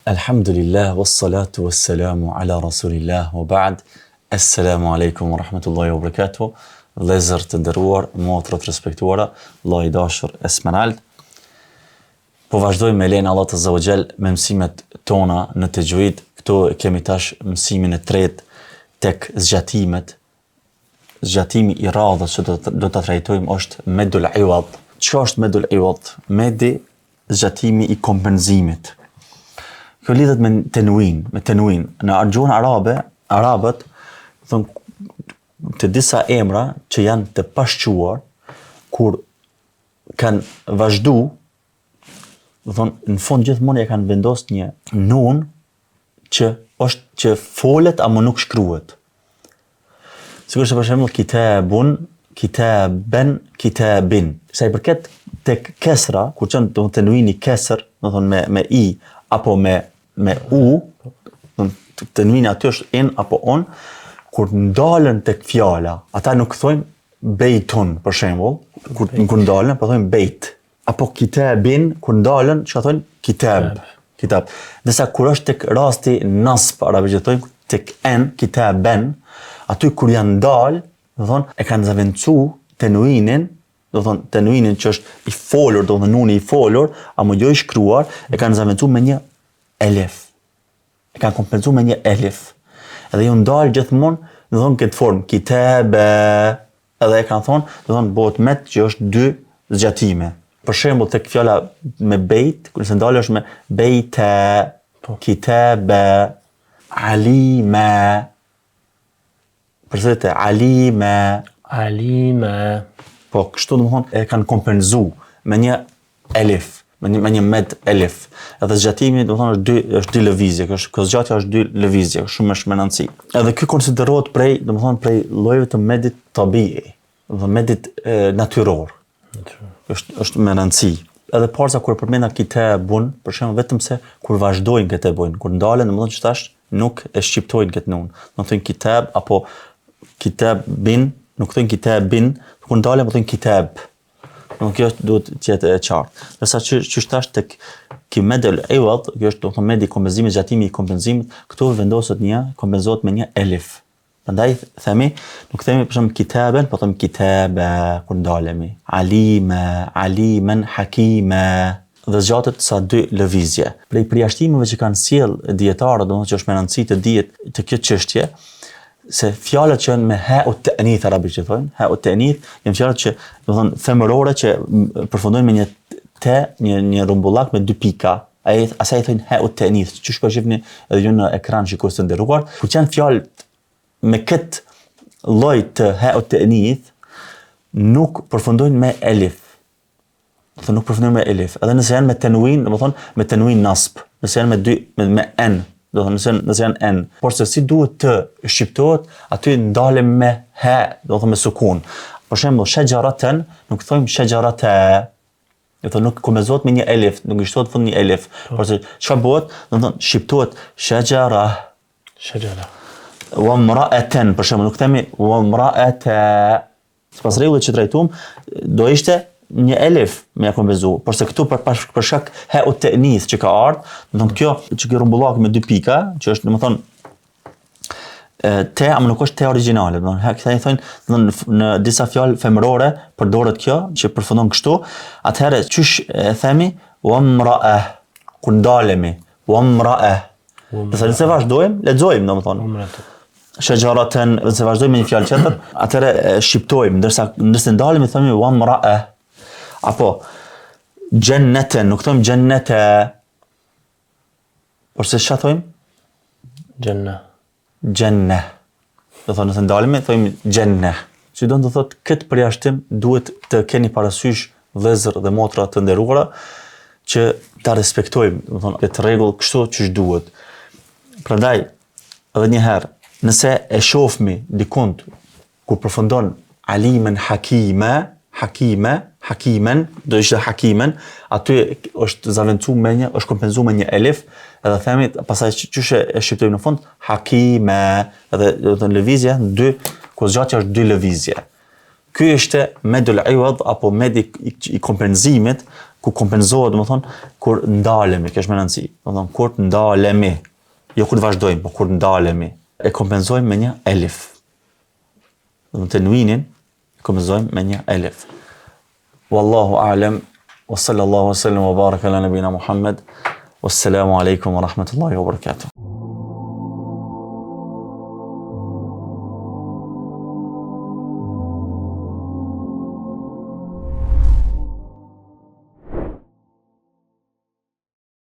Alhamdulillah, wassalatu wassalamu ala rasulillah, wa ba'd. Assalamu alaikum wa rahmatullahi wa barakatuh. Vëllezër të nderuar, motra të respektuara, Allah i dashur Esmerald. Po vazhdojmë me lejen e Allahut azza wa jall me mësimet tona në tajwid. Këtu kemi tash mësimin e tretë tek zgjatimet. Zgjatimi i radhës që do ta trajtojmë është medul iwad. Çka është medul iwad? Medi, zgjatimi i kompenzimit. Kjo lidhet me tenwin. Në gjuhën arabët thonë të disa emra që janë të pashquar, kur kanë vazhdu, thonë në fund gjithmonë ja kanë vendosur një nun që folet ama nuk shkruhet. Sigurisht për shembull kitabun, kitaben, kitabin. Sa i përket tek kesra, kur çon tenwini kesër, do thonë me i apo me u, tenwini aty është in apo on, kur ndalen tek fjala, ata nuk thojnë bejtun, për shembull, kur ndalen, po thojnë bejt. Apo kitabin, kur ndalen, çka thojnë kitab. Ndërsa kur është tek rasti nasb, arabisht thojnë tek en, kitaben, aty kur janë ndal, do thonë e kanë zaventsu tenwinin, do thonë tenwinin që është i folur, do thonë nuni i folur, ama jo i shkruar, e kanë zaventsu me një elif. E kanë kompensu me një elif. Edhe ju ndalë gjithmonë, do thonë këtë formë, kitabe, edhe e kanë thonë, do thonë bëhet met që është dy zgjatime. Për shembull tek fjala me bejt, kur se ndalë është me bejte, kitabe, alime, përsëritë, alime. Po, kështu do thonë e kanë kompenzu me një elif, me një med elif. Edhe zgjatimi do thonë është dy lëvizje, kjo zgjatja është dy lëvizje, shumë më rëndësi. Edhe ky konsiderohet prej llojeve të medit tabii, do thonë medit natyror. Është më rëndësi. Edhe parza kur përmenda kitabun, për shembull vetëm se kur vazhdojnë këtë e bojnë, kur ndalen, domethënë që tash nuk e shqiptojnë këtë nun. Do thonë kitab apo kitabin, nuk thënë kitabin, kur ndalen, po thënë kitab. Nuk kjo duhet të jetë e qartë. Ndërsa që tash tek medul iwad, kjo është do të thonë medi kompenzimit, zgjatimi i kompenzimit, këtu kompenzohet me një elif. Prandaj themi, nuk themi për shembull kitaben, po themi kitabe kur ndalemi. Alime, alimen, hakime. Dhe zgjatet sa dy lëvizje. Prej përjashtimeve që kanë sjell dietarët, domethënë që është me rëndësi të dihet të kjo çështje, se fjalët që janë me ha u ta'nith arabisht thonë, ha u ta'nith, janë fjalët që do thonë femërore që përfundojnë me një te, një rrumbullak me dy pika. Asaj thonë ha u ta'nith, që shko shifni edhe ju në ekran shikues të nderuar, kur janë fjalët me këtë lloj të ha u ta'nith, nuk përfundojnë me elif. Do thonë nuk përfundojnë me elif. Edhe nëse janë me tenwin, do thonë me tenwin nasb, nëse janë me en, do thonë nëse janë en, por se si duhet të shqiptohet, aty ndalem me he, do thonë me sukun. Për shembull, shajaraten, nuk thojmë shajarate, do thonë nuk kompenzohet me një elif, nuk i shtohet fund një elif, por se çfarë bëhet, do thonë shqiptohet shajara. Wa imra'atan, për shembull, nuk themi wa imra'ata. Sipas rregullit që trajtuam, do ishte një elif me kompenzu, por se këtu për shkak ha u ta'nith që ka ardhur, do thonë kjo që ke rrumbullak me dy pika, që është domethënë te, ama nuk është te origjinale, do thonë në disa fjalë femërore përdoret kjo që përfundon kështu, atëherë çysh e themi wa imra'a, kur ndalemi, wa imra'a. Nëse vazhdojmë, lexojmë domethënë. Shajaraten, nëse vazhdojmë me një fjalë tjetër, atëherë shqiptojmë, ndërsa ndalemi themi wa imra'a. Apo jannatan, nuk thojmë jannata. Por se çfarë thojmë? Janna. Do thonë nëse ndalemi thojmë janna. Që do të thotë këtë përjashtim duhet të keni parasysh vëllezër dhe motra të nderuara që ta respektojmë, do thonë këtë rregull kështu që duhet. Prandaj edhe një herë, nëse e shohmi dikund kur përfundon alimen hakimen, do ishte hakimen, aty është zaventsu me një, është kompenzu me një elif, edhe themi, pasaj qyshe e shqiptojmë në fund, hakime, edhe do të lëvizje, ku zgjatja është dy lëvizje. Ky është medul iwad apo medi i kompenzimit, ku kompenzohet, domethënë, kur ndalemi, kesh me rëndësi. Domethënë, kur të ndalemi, jo kur të vazhdojmë, po kur ndalemi. E kompenzojmë me një elif. Domethënë, tenwinin e kompenzojmë me një elif. Wallahu a'lam, wa sallallahu wa sallam wa baraka ala nabina Muhammad. Wassalamu alaikum wa rahmatullahi wa barakatuh.